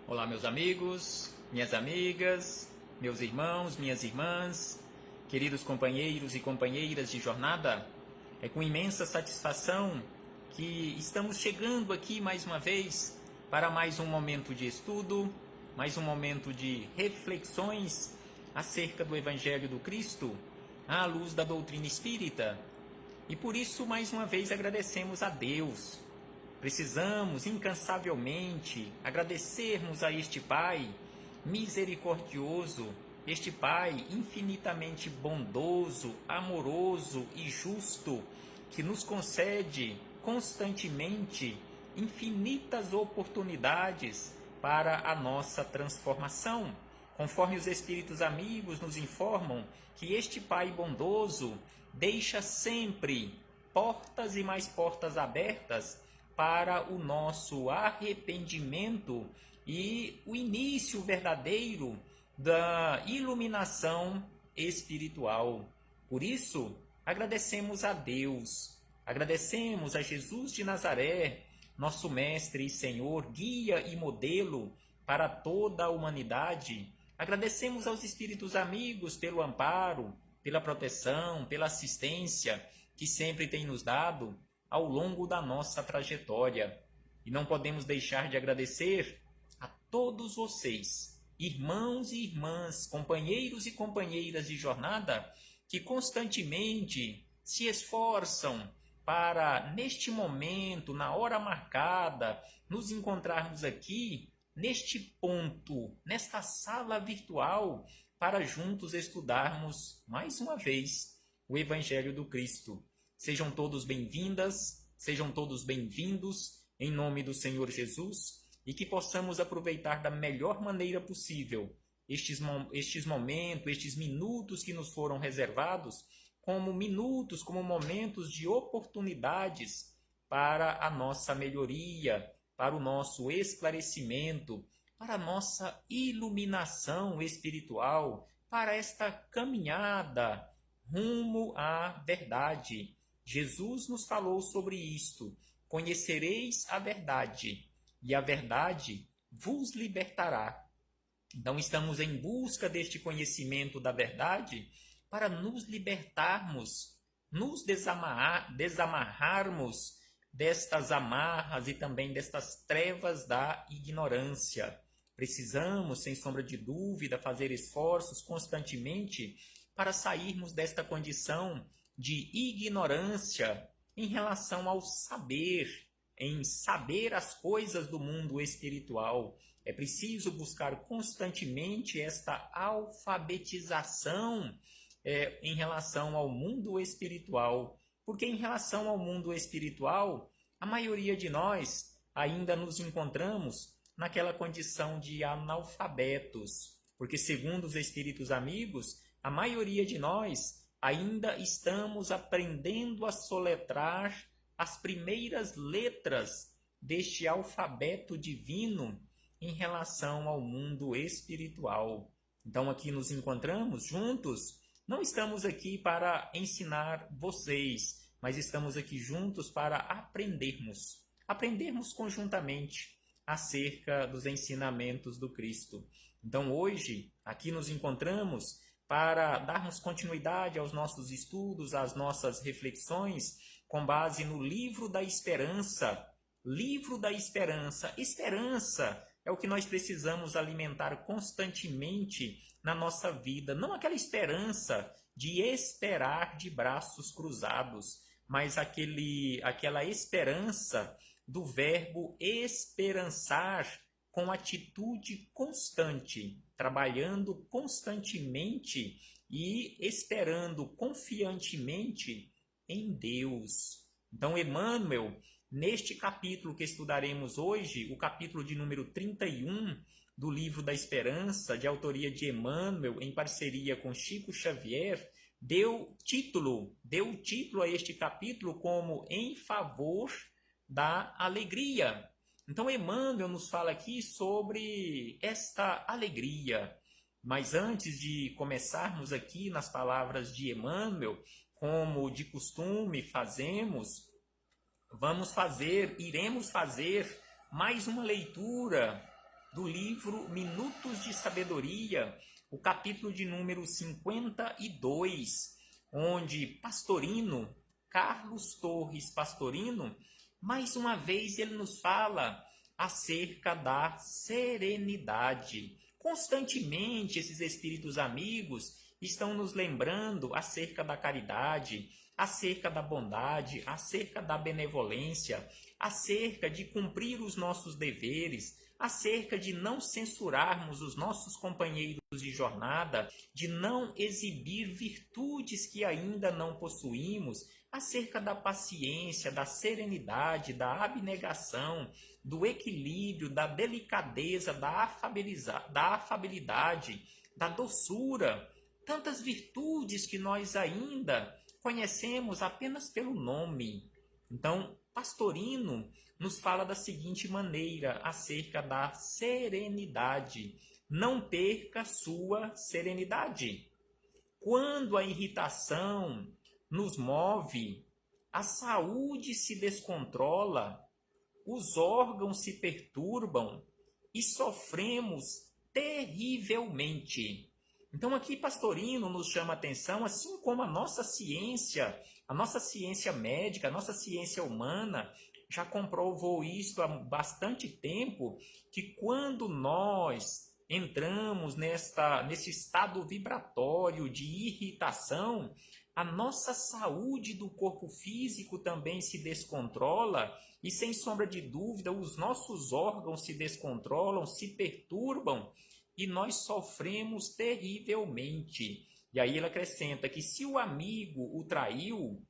Olá, meus amigos, minhas amigas, meus irmãos, minhas irmãs, queridos companheiros e companheiras de jornada. É com imensa satisfação que estamos chegando aqui mais uma vez para mais um momento de estudo, mais um momento de reflexões acerca do Evangelho do Cristo, à luz da doutrina espírita. E por isso, mais uma vez, agradecemos a Deus. Precisamos incansavelmente agradecermos a este Pai misericordioso, este Pai infinitamente bondoso, amoroso e justo, que nos concede constantemente infinitas oportunidades para a nossa transformação. Conforme os Espíritos amigos nos informam que este Pai bondoso deixa sempre portas e mais portas abertas para o nosso arrependimento e o início verdadeiro da iluminação espiritual. Por isso, agradecemos a Deus, agradecemos a Jesus de Nazaré, nosso Mestre e Senhor, guia e modelo para toda a humanidade. Agradecemos aos Espíritos amigos pelo amparo, pela proteção, pela assistência que sempre tem nos dado ao longo da nossa trajetória. E não podemos deixar de agradecer a todos vocês, irmãos e irmãs, companheiros e companheiras de jornada, que constantemente se esforçam para, neste momento, na hora marcada, nos encontrarmos aqui, neste ponto, nesta sala virtual, para juntos estudarmos, mais uma vez, o Evangelho do Cristo. Sejam todos bem-vindas, sejam todos bem-vindos, em nome do Senhor Jesus, e que possamos aproveitar da melhor maneira possível estes momentos, estes minutos que nos foram reservados, como minutos, como momentos de oportunidades para a nossa melhoria, para o nosso esclarecimento, para a nossa iluminação espiritual, para esta caminhada rumo à verdade. Jesus nos falou sobre isto: conhecereis a verdade, e a verdade vos libertará. Então, estamos em busca deste conhecimento da verdade para nos libertarmos, nos desamarrarmos destas amarras e também destas trevas da ignorância. Precisamos, sem sombra de dúvida, fazer esforços constantemente para sairmos desta condição de ignorância em relação ao saber, em saber as coisas do mundo espiritual. É preciso buscar constantemente esta alfabetização em relação ao mundo espiritual, porque em relação ao mundo espiritual, a maioria de nós ainda nos encontramos naquela condição de analfabetos, porque segundo os Espíritos amigos, a maioria de nós ainda estamos aprendendo a soletrar as primeiras letras deste alfabeto divino em relação ao mundo espiritual. Então aqui nos encontramos juntos, não estamos aqui para ensinar vocês, mas estamos aqui juntos para aprendermos conjuntamente acerca dos ensinamentos do Cristo. Então hoje, aqui nos encontramos para darmos continuidade aos nossos estudos, às nossas reflexões, com base no Livro da Esperança. Livro da Esperança. Esperança é o que nós precisamos alimentar constantemente na nossa vida. Não aquela esperança de esperar de braços cruzados, mas aquela esperança do verbo esperançar, com atitude constante, trabalhando constantemente e esperando confiantemente em Deus. Então, Emmanuel, neste capítulo que estudaremos hoje, o capítulo de número 31 do Livro da Esperança, de autoria de Emmanuel, em parceria com Chico Xavier, deu título a este capítulo como Em Favor da Alegria. Então, Emmanuel nos fala aqui sobre esta alegria. Mas antes de começarmos aqui nas palavras de Emmanuel, como de costume fazemos, iremos fazer mais uma leitura do livro Minutos de Sabedoria, o capítulo de número 52, onde Pastorino, Carlos Torres Pastorino, mais uma vez ele nos fala acerca da serenidade. Constantemente esses espíritos amigos estão nos lembrando acerca da caridade, acerca da bondade, acerca da benevolência, acerca de cumprir os nossos deveres, acerca de não censurarmos os nossos companheiros de jornada, de não exibir virtudes que ainda não possuímos, acerca da paciência, da serenidade, da abnegação, do equilíbrio, da delicadeza, da afabilidade, da doçura, tantas virtudes que nós ainda conhecemos apenas pelo nome. Então, Pastorino nos fala da seguinte maneira acerca da serenidade. Não perca sua serenidade. Quando a irritação nos move, a saúde se descontrola, os órgãos se perturbam e sofremos terrivelmente. Então aqui Pastorino nos chama a atenção, assim como a nossa ciência médica, a nossa ciência humana, já comprovou isso há bastante tempo, que quando nós entramos nesse estado vibratório de irritação, a nossa saúde do corpo físico também se descontrola e, sem sombra de dúvida, os nossos órgãos se descontrolam, se perturbam e nós sofremos terrivelmente. E aí ele acrescenta que se o amigo o traiu,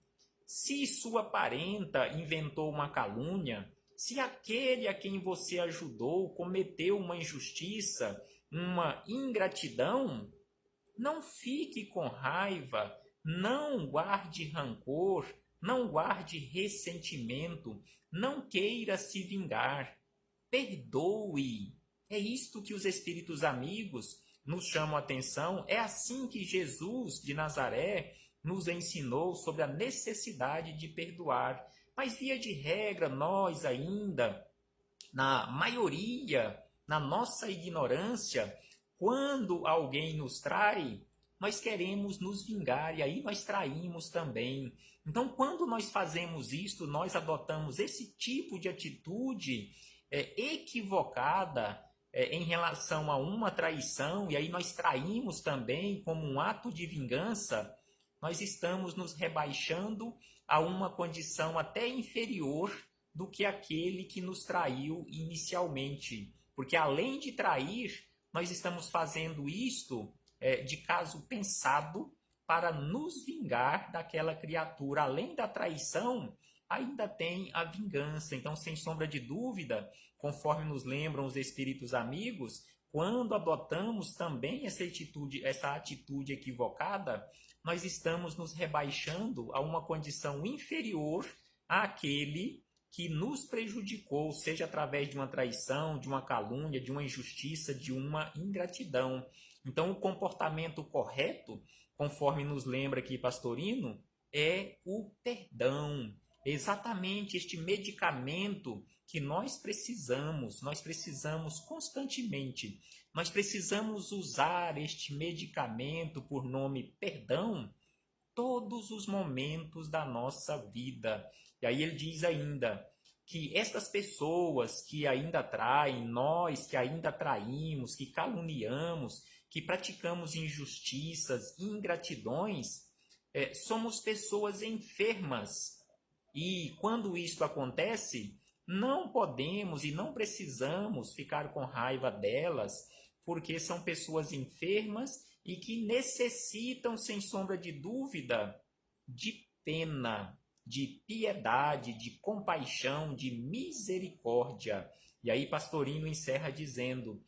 se sua parenta inventou uma calúnia, se aquele a quem você ajudou cometeu uma injustiça, uma ingratidão, não fique com raiva, não guarde rancor, não guarde ressentimento, não queira se vingar, perdoe. É isto que os espíritos amigos nos chamam a atenção, é assim que Jesus de Nazaré nos ensinou sobre a necessidade de perdoar. Mas, via de regra, nós ainda, na maioria, na nossa ignorância, quando alguém nos trai, nós queremos nos vingar e aí nós traímos também. Então, quando nós fazemos isto, nós adotamos esse tipo de atitude equivocada em relação a uma traição, e aí nós traímos também como um ato de vingança, nós estamos nos rebaixando a uma condição até inferior do que aquele que nos traiu inicialmente. Porque além de trair, nós estamos fazendo isto de caso pensado para nos vingar daquela criatura. Além da traição, ainda tem a vingança. Então, sem sombra de dúvida, conforme nos lembram os espíritos amigos, quando adotamos também essa atitude equivocada, nós estamos nos rebaixando a uma condição inferior àquele que nos prejudicou, seja através de uma traição, de uma calúnia, de uma injustiça, de uma ingratidão. Então, o comportamento correto, conforme nos lembra aqui Pastorino, é o perdão. Exatamente este medicamento que nós precisamos constantemente. Nós precisamos usar este medicamento por nome perdão todos os momentos da nossa vida. E aí ele diz ainda que estas pessoas que ainda traem, nós que ainda traímos, que caluniamos, que praticamos injustiças, ingratidões, somos pessoas enfermas. E quando isto acontece, não podemos e não precisamos ficar com raiva delas, porque são pessoas enfermas e que necessitam, sem sombra de dúvida, de pena, de piedade, de compaixão, de misericórdia. E aí Pastorino encerra dizendo,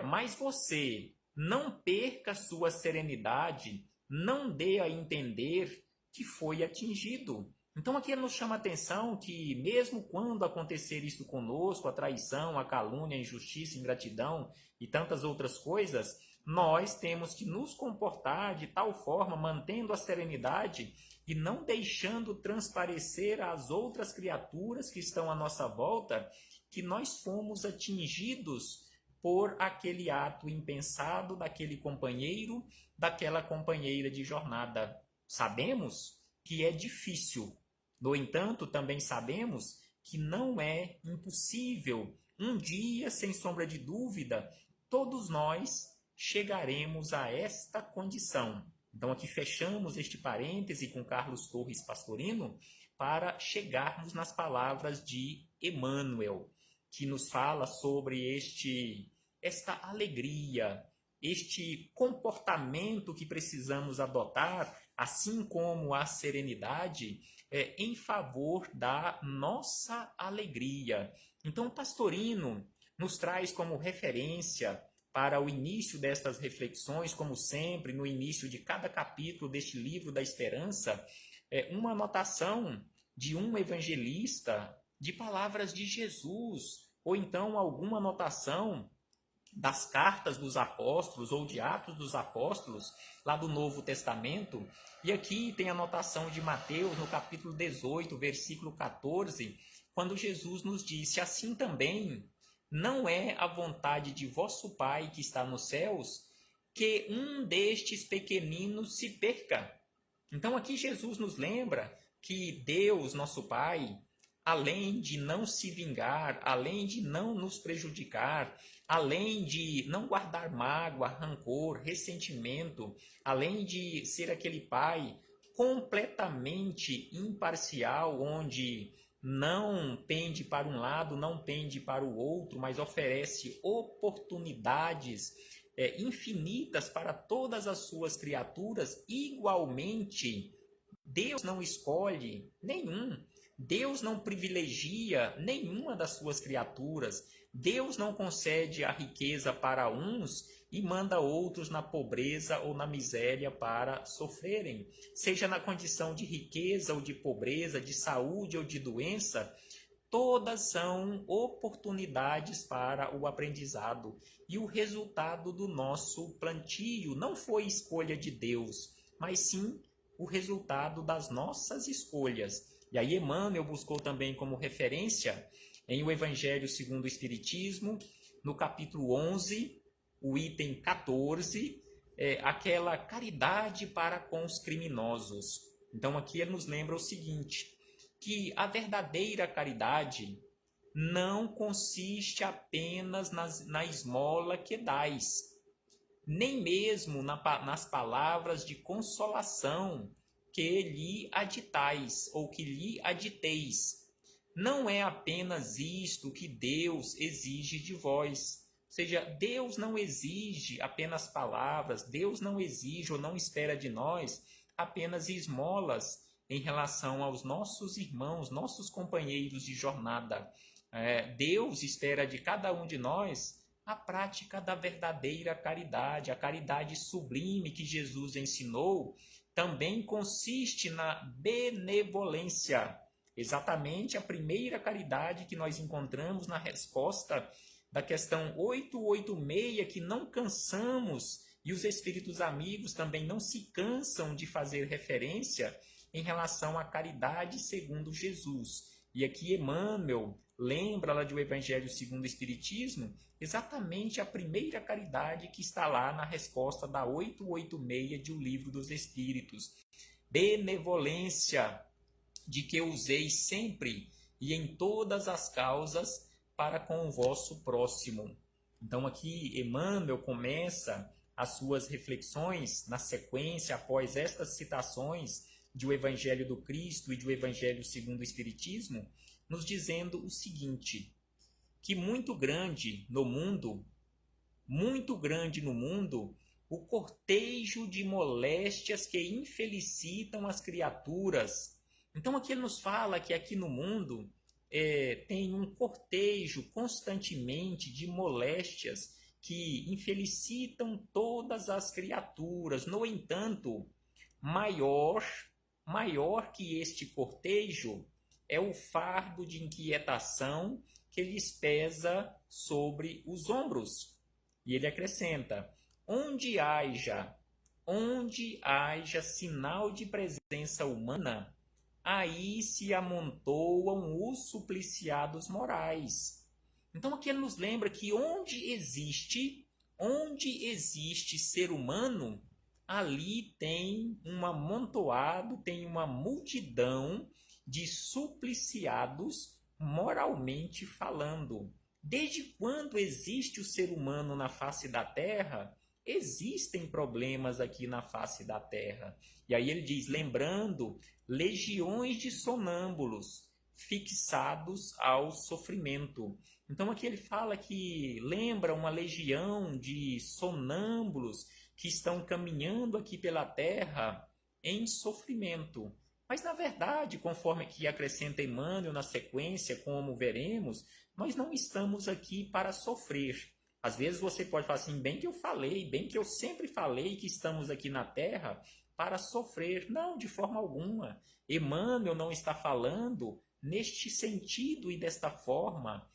mas você não perca sua serenidade, não dê a entender que foi atingido. Então aqui ele nos chama a atenção que mesmo quando acontecer isso conosco, a traição, a calúnia, a injustiça, a ingratidão e tantas outras coisas, nós temos que nos comportar de tal forma, mantendo a serenidade, e não deixando transparecer às outras criaturas que estão à nossa volta que nós fomos atingidos por aquele ato impensado daquele companheiro, daquela companheira de jornada. Sabemos que é difícil. No entanto, também sabemos que não é impossível. Um dia, sem sombra de dúvida, todos nós chegaremos a esta condição. Então, aqui fechamos este parêntese com Carlos Torres Pastorino para chegarmos nas palavras de Emmanuel, que nos fala sobre esta alegria, este comportamento que precisamos adotar, assim como a serenidade, em favor da nossa alegria. Então, Pastorino nos traz como referência para o início destas reflexões, como sempre, no início de cada capítulo deste livro da Esperança, uma anotação de um evangelista, de palavras de Jesus, ou então alguma anotação das cartas dos apóstolos ou de Atos dos Apóstolos, lá do Novo Testamento. E aqui tem a anotação de Mateus, no capítulo 18, versículo 14, quando Jesus nos disse: assim também não é a vontade de vosso Pai que está nos céus que um destes pequeninos se perca. Então aqui Jesus nos lembra que Deus, nosso Pai, além de não se vingar, além de não nos prejudicar, além de não guardar mágoa, rancor, ressentimento, além de ser aquele Pai completamente imparcial, onde não pende para um lado, não pende para o outro, mas oferece oportunidades infinitas para todas as suas criaturas, igualmente, Deus não escolhe nenhum. Deus não privilegia nenhuma das suas criaturas. Deus não concede a riqueza para uns e manda outros na pobreza ou na miséria para sofrerem. Seja na condição de riqueza ou de pobreza, de saúde ou de doença, todas são oportunidades para o aprendizado. E o resultado do nosso plantio não foi escolha de Deus, mas sim o resultado das nossas escolhas. E aí Emmanuel buscou também como referência em o Evangelho segundo o Espiritismo, no capítulo 11, o item 14, aquela caridade para com os criminosos. Então aqui ele nos lembra o seguinte, que a verdadeira caridade não consiste apenas na esmola que dais, nem mesmo nas palavras de consolação que lhe aditais ou que lhe aditeis. Não é apenas isto que Deus exige de vós. Ou seja, Deus não exige apenas palavras, Deus não exige ou não espera de nós apenas esmolas em relação aos nossos irmãos, nossos companheiros de jornada. Deus espera de cada um de nós a prática da verdadeira caridade, a caridade sublime que Jesus ensinou, também consiste na benevolência. Exatamente a primeira caridade que nós encontramos na resposta da questão 886, que não cansamos, e os espíritos amigos também não se cansam de fazer referência em relação à caridade segundo Jesus. E aqui Emmanuel lembra lá do Evangelho segundo o Espiritismo, exatamente a primeira caridade que está lá na resposta da 886 de O Livro dos Espíritos. Benevolência, de que useis sempre e em todas as causas para com o vosso próximo. Então aqui Emmanuel começa as suas reflexões na sequência, após estas citações de O Evangelho do Cristo e de O Evangelho segundo o Espiritismo, nos dizendo o seguinte, que muito grande no mundo, o cortejo de moléstias que infelicitam as criaturas. Então aqui ele nos fala que aqui no mundo tem um cortejo constantemente de moléstias que infelicitam todas as criaturas. No entanto, maior que este cortejo é o fardo de inquietação que lhes pesa sobre os ombros. E ele acrescenta, onde haja onde haja sinal de presença humana, aí se amontoam os supliciados morais. Então aqui ele nos lembra que onde existe ser humano, ali tem um amontoado, tem uma multidão de supliciados moralmente falando. Desde quando existe o ser humano na face da terra, existem problemas aqui na face da terra. E aí ele diz, lembrando, legiões de sonâmbulos fixados ao sofrimento. Então aqui ele fala que lembra uma legião de sonâmbulos que estão caminhando aqui pela terra em sofrimento. Mas na verdade, conforme que acrescenta Emmanuel na sequência, como veremos, nós não estamos aqui para sofrer. Às vezes você pode falar assim, bem que eu falei, bem que eu sempre falei que estamos aqui na Terra para sofrer. Não, de forma alguma. Emmanuel não está falando neste sentido e desta forma.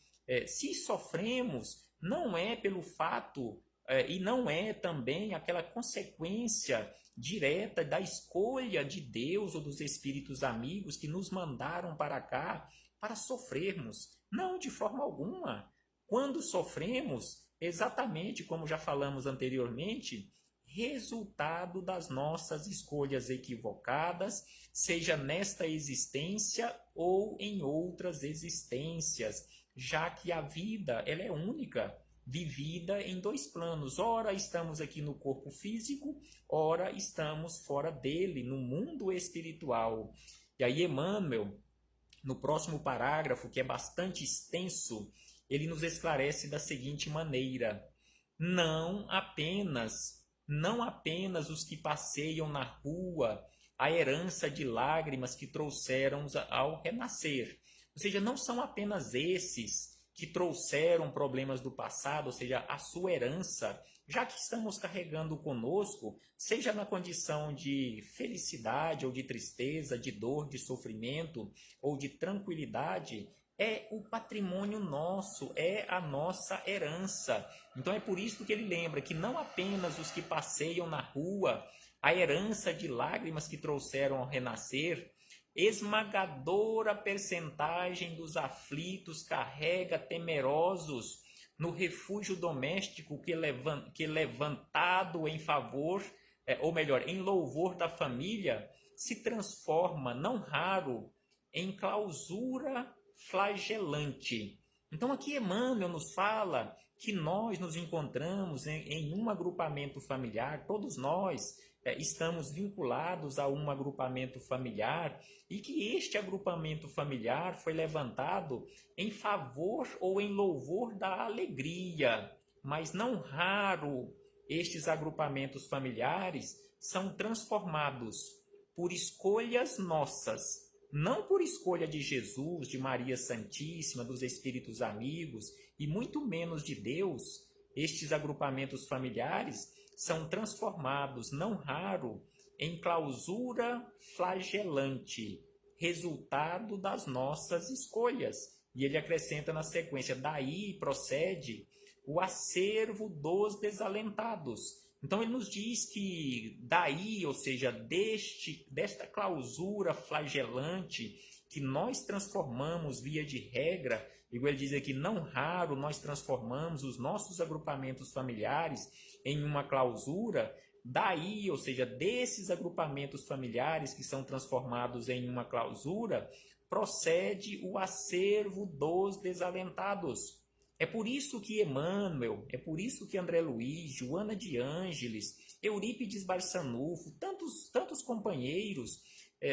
Se sofremos, não é pelo fato e não é também aquela consequência direta da escolha de Deus ou dos espíritos amigos que nos mandaram para cá para sofrermos. Não, de forma alguma. Quando sofremos, exatamente como já falamos anteriormente, resultado das nossas escolhas equivocadas, seja nesta existência ou em outras existências, já que a vida ela é única, vivida em dois planos. Ora estamos aqui no corpo físico, ora estamos fora dele, no mundo espiritual. E aí Emmanuel, no próximo parágrafo, que é bastante extenso, ele nos esclarece da seguinte maneira: não apenas os que passeiam na rua a herança de lágrimas que trouxeram ao renascer. Ou seja, não são apenas esses que trouxeram problemas do passado, ou seja, a sua herança, já que estamos carregando conosco, seja na condição de felicidade ou de tristeza, de dor, de sofrimento ou de tranquilidade, é o patrimônio nosso, é a nossa herança. Então é por isso que ele lembra que não apenas os que passeiam na rua, a herança de lágrimas que trouxeram ao renascer, esmagadora percentagem dos aflitos carrega temerosos no refúgio doméstico que levantado em favor, ou melhor, em louvor da família, se transforma, não raro, em clausura flagelante. Então aqui Emmanuel nos fala que nós nos encontramos em um agrupamento familiar, todos nós estamos vinculados a um agrupamento familiar e que este agrupamento familiar foi levantado em favor ou em louvor da alegria, mas não raro estes agrupamentos familiares são transformados por escolhas nossas, não por escolha de Jesus, de Maria Santíssima, dos Espíritos Amigos e muito menos de Deus. Estes agrupamentos familiares são transformados, não raro, em clausura flagelante, resultado das nossas escolhas. E ele acrescenta na sequência, daí procede o acervo dos desalentados. Então ele nos diz que daí, ou seja, desta clausura flagelante que nós transformamos via de regra, igual ele diz aqui, não raro nós transformamos os nossos agrupamentos familiares em uma clausura, daí, ou seja, desses agrupamentos familiares que são transformados em uma clausura, procede o acervo dos desalentados. É por isso que Emmanuel, é por isso que André Luiz, Joana de Ângeles, Eurípides Barçanufo, tantos companheiros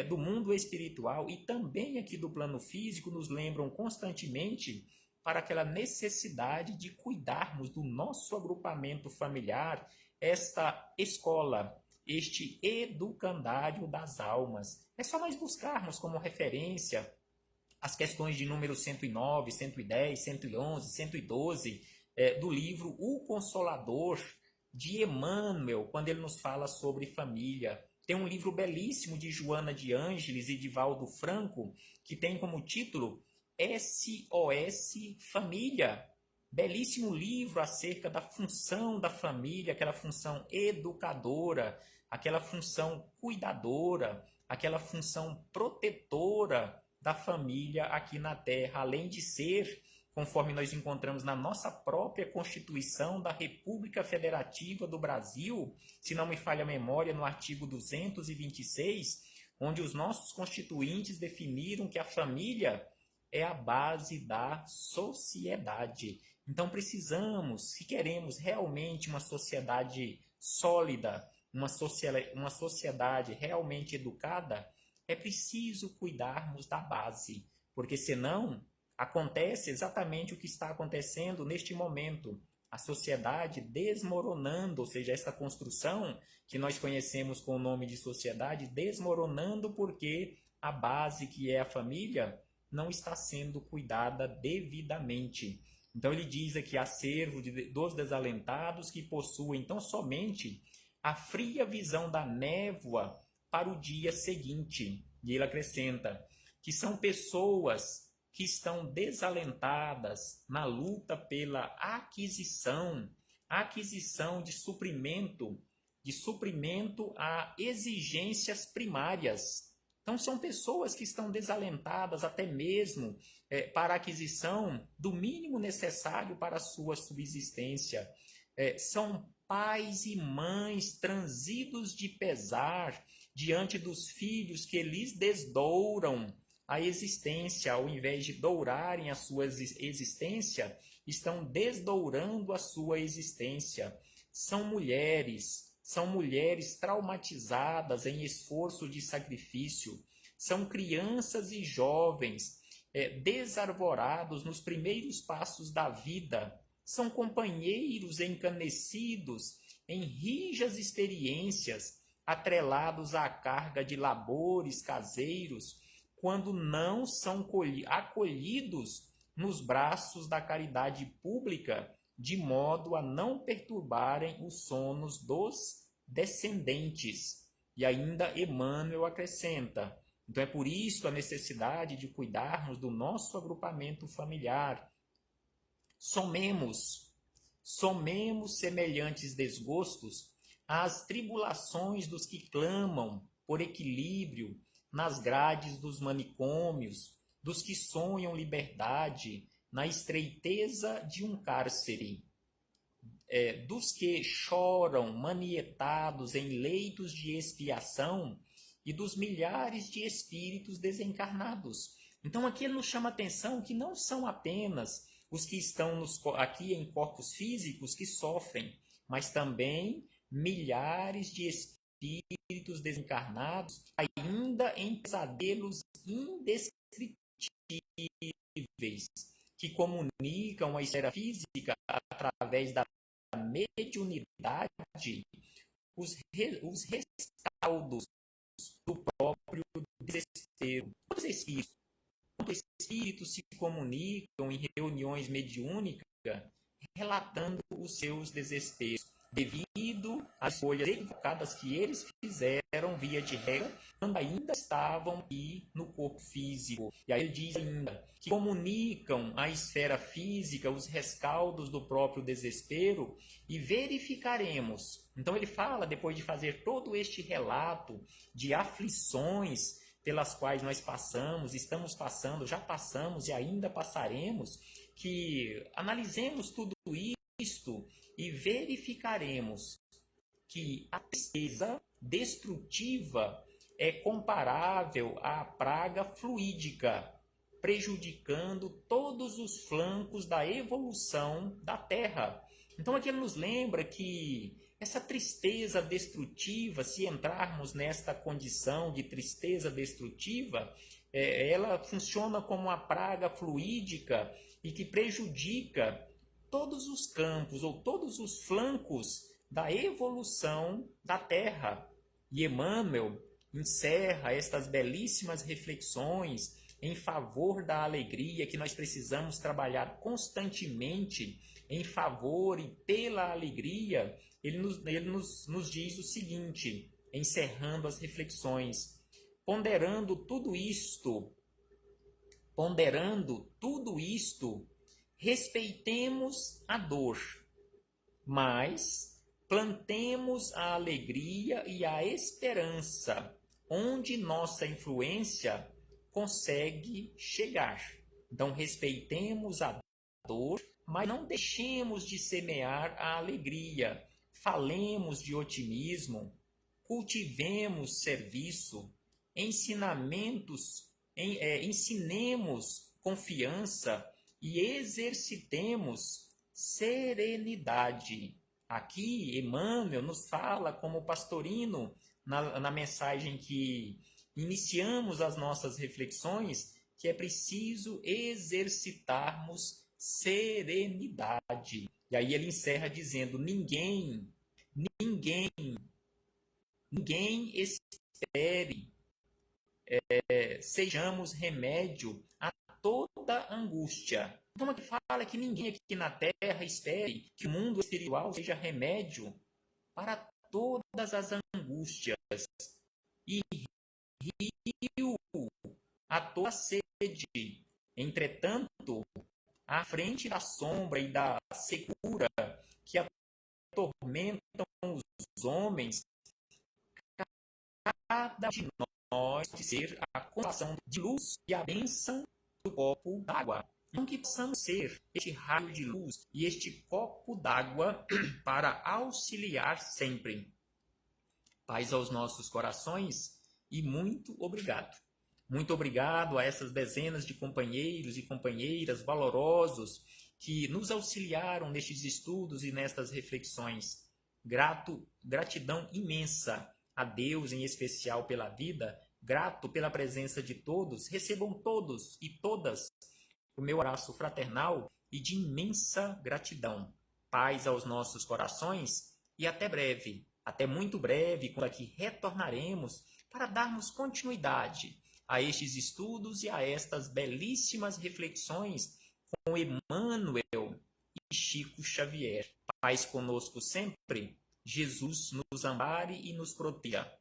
do mundo espiritual e também aqui do plano físico nos lembram constantemente para aquela necessidade de cuidarmos do nosso agrupamento familiar, esta escola, este educandário das almas. É só nós buscarmos como referência as questões de número 109, 110, 111, 112 do livro O Consolador, de Emmanuel, quando ele nos fala sobre família. Tem um livro belíssimo de Joana de Ângeles e de Valdo Franco, que tem como título SOS Família. Belíssimo livro acerca da função da família, aquela função educadora, aquela função cuidadora, aquela função protetora da família aqui na Terra, além de ser, conforme nós encontramos na nossa própria Constituição da República Federativa do Brasil, se não me falha a memória, no artigo 226, onde os nossos constituintes definiram que a família é a base da sociedade. Então precisamos, se queremos realmente uma sociedade sólida, uma sociedade realmente educada, é preciso cuidarmos da base, porque senão acontece exatamente o que está acontecendo neste momento. A sociedade desmoronando, ou seja, essa construção que nós conhecemos com o nome de sociedade, desmoronando porque a base, que é a família, não está sendo cuidada devidamente. Então ele diz aqui, acervo dos desalentados que possuem então somente a fria visão da névoa para o dia seguinte. E ele acrescenta que são pessoas que estão desalentadas na luta pela aquisição de suprimento a exigências primárias. Então, são pessoas que estão desalentadas até mesmo para a aquisição do mínimo necessário para a sua subsistência. São pais e mães transidos de pesar diante dos filhos que lhes desdouram a existência, ao invés de dourarem a sua existência, estão desdourando a sua existência. São mulheres traumatizadas em esforço de sacrifício, são crianças e jovens desarvorados nos primeiros passos da vida, são companheiros encanecidos em rijas experiências, atrelados à carga de labores caseiros, quando não são acolhidos nos braços da caridade pública, de modo a não perturbarem os sonos dos descendentes. E ainda Emmanuel acrescenta, então é por isso a necessidade de cuidarmos do nosso agrupamento familiar. Somemos semelhantes desgostos às tribulações dos que clamam por equilíbrio nas grades dos manicômios, dos que sonham liberdade na estreiteza de um cárcere, dos que choram manietados em leitos de expiação e dos milhares de espíritos desencarnados. Então aqui ele nos chama a atenção que não são apenas os que estão aqui em corpos físicos que sofrem, mas também milhares de espíritos desencarnados ainda em pesadelos indescritíveis, que comunicam a esfera física através da mediunidade os rescaldos do próprio desespero. Quantos espíritos se comunicam em reuniões mediúnicas relatando os seus desesperos, devido às escolhas equivocadas que eles fizeram via de regra, quando ainda estavam aqui no corpo físico. E aí ele diz ainda que comunicam à esfera física os rescaldos do próprio desespero e verificaremos. Então ele fala, depois de fazer todo este relato de aflições pelas quais nós passamos, estamos passando, já passamos e ainda passaremos, que analisemos tudo isto e verificaremos que a tristeza destrutiva é comparável à praga fluídica, prejudicando todos os flancos da evolução da Terra. Então aqui ele nos lembra que essa tristeza destrutiva, se entrarmos nesta condição de tristeza destrutiva, ela funciona como uma praga fluídica e que prejudica todos os campos ou todos os flancos da evolução da Terra. E Emmanuel encerra estas belíssimas reflexões em favor da alegria, que nós precisamos trabalhar constantemente em favor e pela alegria. Ele nos diz o seguinte, encerrando as reflexões: ponderando tudo isto, respeitemos a dor, mas plantemos a alegria e a esperança onde nossa influência consegue chegar. Então, respeitemos a dor, mas não deixemos de semear a alegria. Falemos de otimismo, cultivemos serviço, ensinemos confiança e exercitemos serenidade. Aqui, Emmanuel nos fala como pastorino, na mensagem que iniciamos as nossas reflexões, que é preciso exercitarmos serenidade. E aí ele encerra dizendo: ninguém espere, sejamos remédio a toda angústia. Então, aqui fala que ninguém aqui na Terra espere que o mundo espiritual seja remédio para todas as angústias e rio a toda sede. Entretanto, à frente da sombra e da secura que atormentam os homens, cada um de nós de ser a consolação de luz e a bênção do copo d'água. Então, que possamos ser este raio de luz e este copo d'água para auxiliar sempre. Paz aos nossos corações e muito obrigado. Muito obrigado a essas dezenas de companheiros e companheiras valorosos que nos auxiliaram nestes estudos e nestas reflexões. Gratidão imensa a Deus, em especial pela vida, grato pela presença de todos. Recebam todos e todas o meu abraço fraternal e de imensa gratidão. Paz aos nossos corações e até breve, até muito breve, quando aqui retornaremos para darmos continuidade a estes estudos e a estas belíssimas reflexões com Emmanuel e Chico Xavier. Paz conosco sempre. Jesus nos ampare e nos proteja.